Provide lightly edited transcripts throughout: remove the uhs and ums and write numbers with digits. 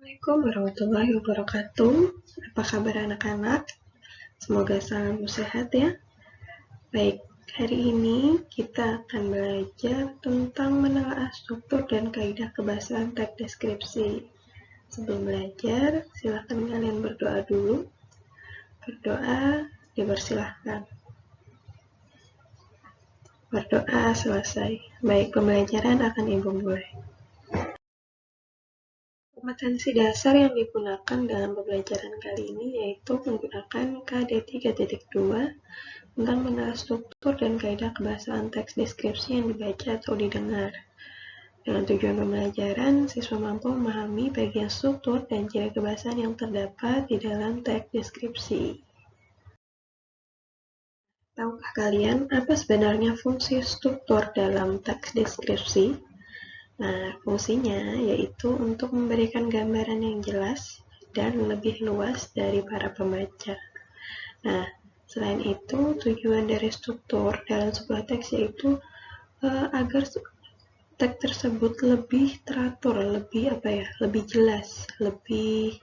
Assalamualaikum warahmatullahi wabarakatuh. Apa kabar anak-anak? Semoga selalu sehat ya. Baik, hari ini kita akan belajar tentang menelaah struktur dan kaidah kebahasaan teks deskripsi. Sebelum belajar, silakan kalian berdoa dulu. Berdoa, dipersilahkan. Berdoa selesai. Baik, pembelajaran akan Ibu mulai. Kompetensi dasar yang digunakan dalam pembelajaran kali ini yaitu menggunakan KD 3.2 tentang menelaah struktur dan kaidah kebahasaan teks deskripsi yang dibaca atau didengar. Dengan tujuan pembelajaran, siswa mampu memahami bagian struktur dan ciri kebahasaan yang terdapat di dalam teks deskripsi. Tahukah kalian apa sebenarnya fungsi struktur dalam teks deskripsi? Nah, fungsinya yaitu untuk memberikan gambaran yang jelas dan lebih luas dari para pembaca. Nah, selain itu, tujuan dari struktur dalam sebuah teks yaitu agar teks tersebut lebih teratur, lebih jelas, lebih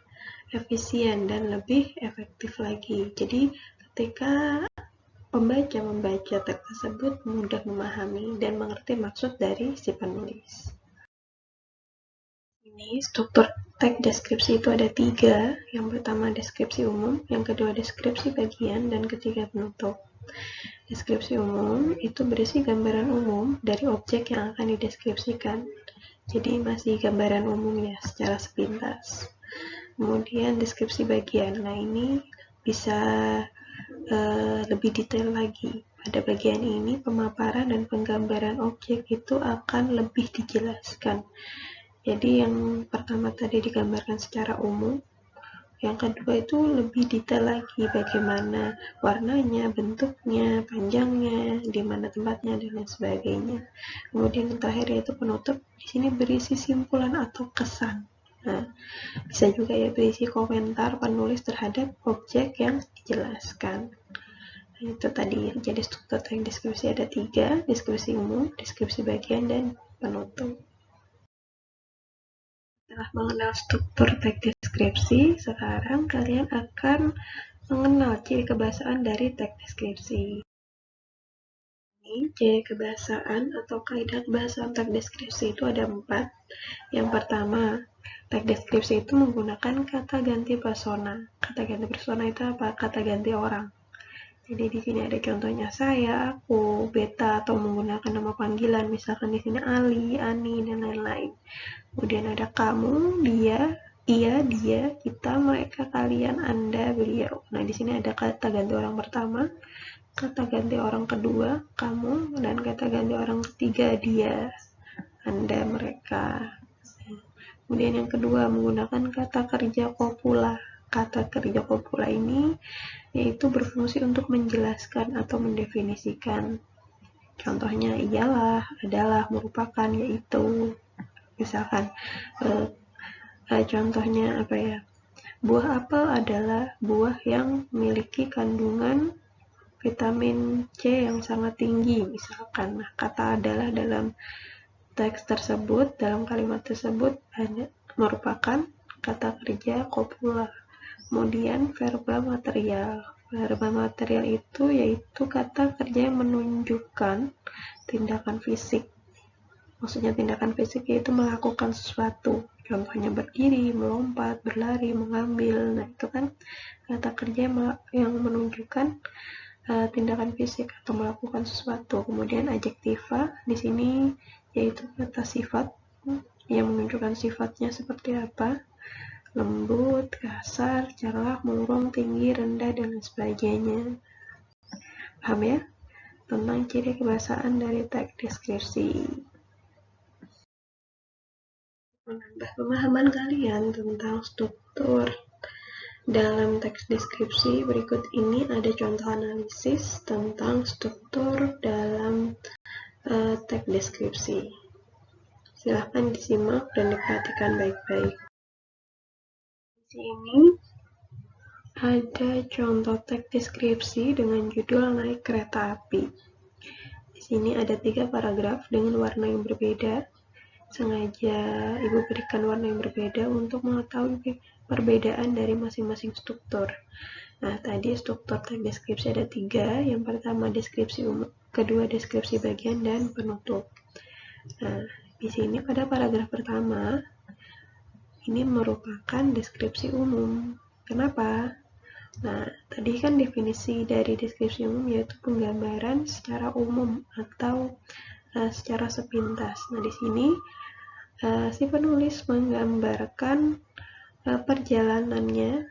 efisien dan lebih efektif lagi. Jadi, ketika pembaca membaca teks tersebut mudah memahami dan mengerti maksud dari si penulis. Ini struktur teks deskripsi itu ada 3. Yang pertama deskripsi umum, yang kedua deskripsi bagian, dan ketiga penutup. Deskripsi umum itu berisi gambaran umum dari objek yang akan dideskripsikan. Jadi masih gambaran umum ya secara sepintas. Kemudian deskripsi bagian. Nah ini bisa lebih detail lagi. Pada bagian ini pemaparan dan penggambaran objek itu akan lebih dijelaskan. Jadi yang pertama tadi digambarkan secara umum, yang kedua itu lebih detail lagi bagaimana warnanya, bentuknya, panjangnya, di mana tempatnya, dan lain sebagainya. Kemudian yang terakhir yaitu penutup, di sini berisi simpulan atau kesan. Nah, bisa juga ya berisi komentar penulis terhadap objek yang dijelaskan. Nah, itu tadi, jadi struktur teks deskripsi ada 3, deskripsi umum, deskripsi bagian, dan penutup. Setelah mengenal struktur teks deskripsi, sekarang kalian akan mengenal ciri kebahasaan dari teks deskripsi. Ini ciri kebahasaan atau kaidah kebahasaan teks deskripsi itu ada 4. Yang pertama, teks deskripsi itu menggunakan kata ganti persona. Kata ganti persona itu apa? Kata ganti orang. Jadi di sini ada contohnya saya, aku, beta, atau menggunakan nama panggilan, misalkan di sini Ali, Ani, dan lain-lain. Kemudian ada kamu, dia, ia, dia, kita, mereka, kalian, Anda, beliau. Nah, di sini ada kata ganti orang pertama, kata ganti orang kedua, kamu, dan kata ganti orang ketiga, dia, Anda, mereka. Kemudian yang kedua, menggunakan kata kerja kopula. Kata kerja kopula ini yaitu berfungsi untuk menjelaskan atau mendefinisikan. Contohnya ialah, adalah, merupakan, yaitu. Misalkan contohnya apa ya? Buah apel adalah buah yang memiliki kandungan vitamin C yang sangat tinggi, misalkan. Nah, kata adalah dalam teks tersebut, dalam kalimat tersebut merupakan kata kerja kopula. Kemudian verba material. Verba material itu yaitu kata kerja yang menunjukkan tindakan fisik. Maksudnya tindakan fisik yaitu melakukan sesuatu. Contohnya berdiri, melompat, berlari, mengambil. Nah, itu kan kata kerja yang menunjukkan tindakan fisik atau melakukan sesuatu. Kemudian adjektiva di sini yaitu kata sifat yang menunjukkan sifatnya seperti apa. Lembut, kasar, cerah, murung, tinggi, rendah, dan lain sebagainya. Paham ya? Tentang ciri kebahasaan dari teks deskripsi. Menambah pemahaman kalian tentang struktur dalam teks deskripsi, berikut ini ada contoh analisis tentang struktur dalam teks deskripsi. Silahkan disimak dan diperhatikan baik-baik. Di sini ada contoh teks deskripsi dengan judul naik kereta api. Di sini ada 3 paragraf dengan warna yang berbeda. sengaja Ibu berikan warna yang berbeda untuk mengetahui perbedaan dari masing-masing struktur. Nah, tadi struktur teks deskripsi ada 3. Yang pertama deskripsi umum, kedua deskripsi bagian, dan penutup. Nah, di sini pada paragraf pertama, ini merupakan deskripsi umum. Kenapa? Nah, tadi kan definisi dari deskripsi umum yaitu penggambaran secara umum atau secara sepintas. Nah, di sini si penulis menggambarkan perjalanannya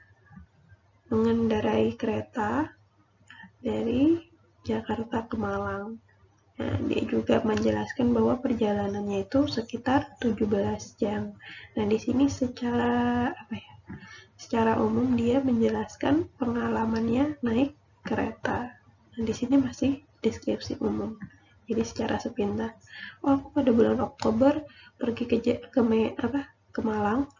mengendarai kereta dari Jakarta ke Malang. Nah, dia juga menjelaskan bahwa perjalanannya itu sekitar 17 jam. Nah, di sini secara umum dia menjelaskan pengalamannya naik kereta. Nah, di sini masih deskripsi umum. Jadi secara sepintas, aku pada bulan Oktober pergi ke Malang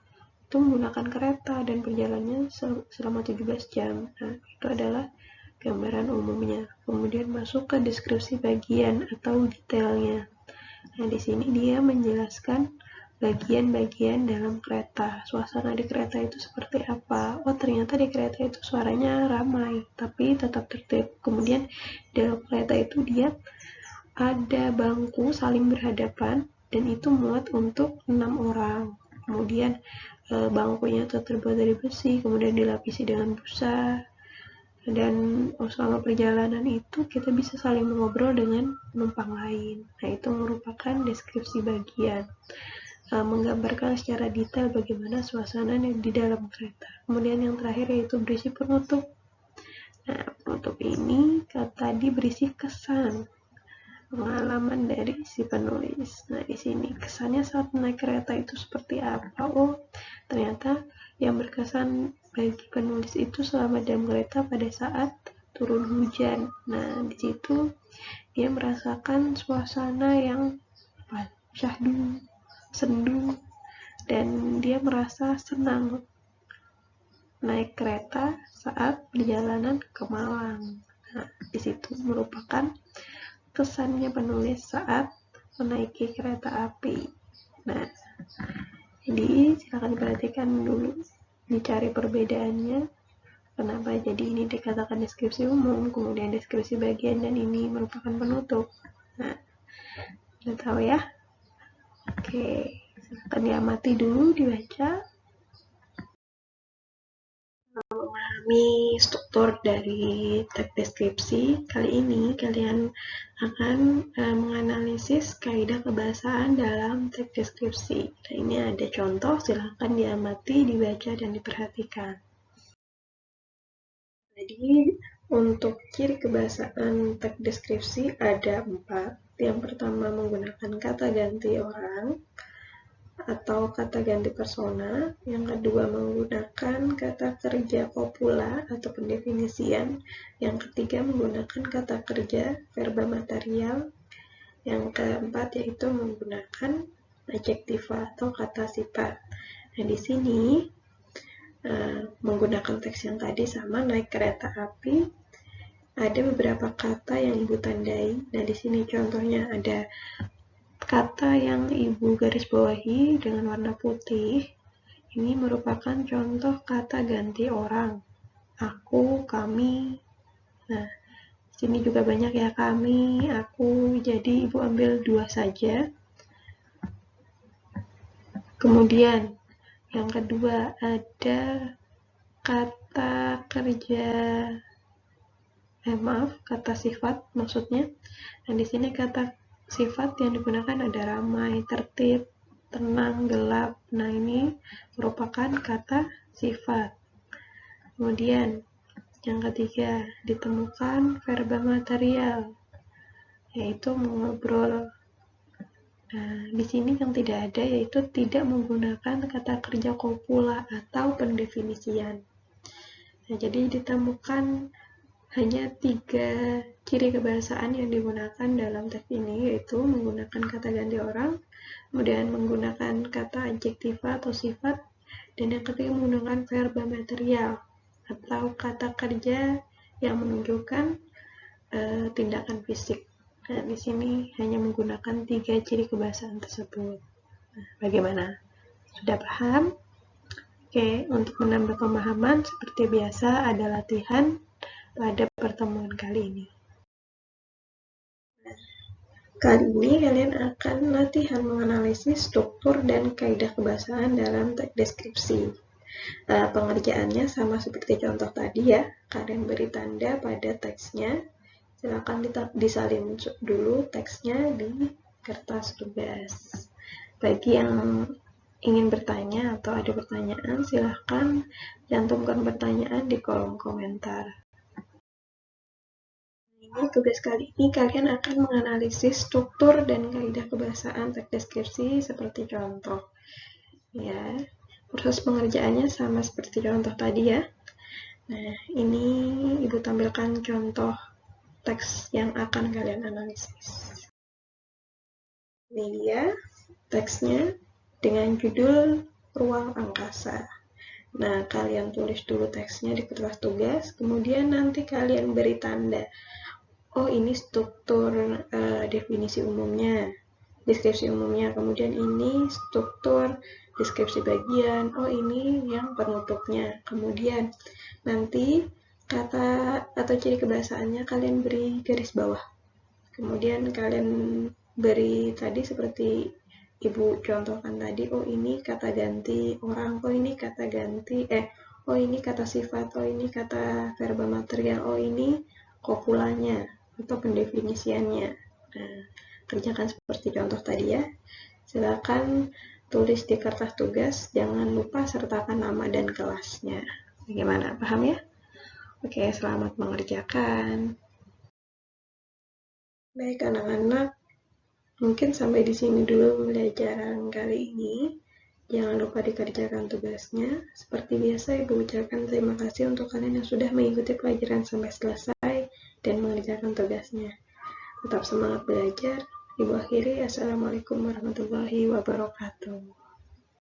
itu menggunakan kereta dan perjalanannya selama 17 jam. Nah, itu adalah gambaran umumnya. Kemudian masuk ke deskripsi bagian atau detailnya. Nah, di sini dia menjelaskan bagian-bagian dalam kereta. Suasana di kereta itu seperti apa? Oh, ternyata di kereta itu suaranya ramai, tapi tetap tertib. Kemudian dalam kereta itu dia ada bangku saling berhadapan dan itu muat untuk 6 orang. Kemudian bangkunya itu terbuat dari besi, kemudian dilapisi dengan busa. Dan selama perjalanan itu kita bisa saling mengobrol dengan penumpang lain. Nah, itu merupakan deskripsi bagian, menggambarkan secara detail bagaimana suasana di dalam kereta. Kemudian yang terakhir yaitu berisi penutup. Nah, penutup ini tadi berisi kesan pengalaman dari si penulis. Nah, di sini kesannya saat naik kereta itu seperti apa? Oh, ternyata yang berkesan bagi penulis itu selama dalam kereta pada saat turun hujan. Nah, di situ dia merasakan suasana yang syahdu, sendu, dan dia merasa senang naik kereta saat perjalanan ke Malang. Nah, di situ merupakan kesannya penulis saat menaiki kereta api. Nah, jadi silakan diperhatikan dulu, dicari perbedaannya. Kenapa jadi ini dikatakan deskripsi umum, kemudian deskripsi bagian, dan ini merupakan penutup. Nah, udah tahu ya? Oke, silakan diamati dulu, dibaca. Memahami struktur dari teks deskripsi, kali ini kalian akan menganalisis kaidah kebahasaan dalam teks deskripsi. Nah, ini ada contoh, silakan diamati, dibaca, dan diperhatikan. Jadi, untuk ciri kebahasaan teks deskripsi ada 4. Yang pertama menggunakan kata ganti orang atau kata ganti persona. Yang kedua menggunakan kata kerja kopula atau pendefinisian. Yang ketiga menggunakan kata kerja verba material. Yang keempat yaitu menggunakan adjektiva atau kata sifat. Nah, di sini menggunakan teks yang tadi sama, naik kereta api, ada beberapa kata yang Ibu tandai. Nah, di sini contohnya ada kata yang Ibu garis bawahi dengan warna putih. Ini merupakan contoh kata ganti orang. Aku, kami. Nah, di sini juga banyak ya, kami, aku. Jadi Ibu ambil 2 saja. Kemudian yang kedua ada kata kerja, kata sifat maksudnya. Nah, di sini kata sifat yang digunakan ada ramai, tertib, tenang, gelap. Nah, ini merupakan kata sifat. Kemudian yang ketiga ditemukan verba material, yaitu mengobrol. Nah, di sini yang tidak ada yaitu tidak menggunakan kata kerja kopula atau pendefinisian. Nah, jadi ditemukan hanya 3 ciri kebahasaan yang digunakan dalam teks ini, yaitu menggunakan kata ganti orang, kemudian menggunakan kata adjektiva atau sifat, dan yang ketiga menggunakan verba material atau kata kerja yang menunjukkan tindakan fisik. Nah, di sini hanya menggunakan 3 ciri kebahasaan tersebut. Bagaimana? Sudah paham? Oke, untuk menambah pemahaman, seperti biasa ada latihan pada pertemuan kali ini. Kali ini kalian akan latihan menganalisis struktur dan kaidah kebahasaan dalam teks deskripsi. Pengerjaannya sama seperti contoh tadi ya, kalian beri tanda pada teksnya, silakan disalin dulu teksnya di kertas tugas. Bagi yang ingin bertanya atau ada pertanyaan, silahkan cantumkan pertanyaan di kolom komentar. Ini tugas kali ini kalian akan menganalisis struktur dan kaidah kebahasaan teks deskripsi seperti contoh. Ya, proses pengerjaannya sama seperti contoh tadi ya. Nah, ini Ibu tampilkan contoh teks yang akan kalian analisis. Ini dia teksnya dengan judul Ruang Angkasa. Nah, kalian tulis dulu teksnya di kertas tugas, kemudian nanti kalian beri tanda. Oh, ini struktur definisi umumnya, deskripsi umumnya, kemudian ini struktur deskripsi bagian, oh ini yang penutupnya. Kemudian nanti kata atau ciri kebahasaannya kalian beri garis bawah. Kemudian kalian beri tadi seperti Ibu contohkan tadi, oh ini kata ganti orang, oh ini kata ganti, oh ini kata sifat, oh ini kata verba material, oh ini kopulanya atau pendefinisiannya. Nah, kerjakan seperti contoh tadi ya. Silakan tulis di kertas tugas, jangan lupa sertakan nama dan kelasnya. Bagaimana, paham ya? Oke, selamat mengerjakan. Baik anak-anak, mungkin sampai di sini dulu pembelajaran kali ini. Jangan lupa dikerjakan tugasnya. Seperti biasa, Ibu ucapkan terima kasih untuk kalian yang sudah mengikuti pelajaran sampai selesai dan mengerjakan tugasnya. Tetap semangat belajar. Ibu akhiri, Assalamualaikum warahmatullahi wabarakatuh.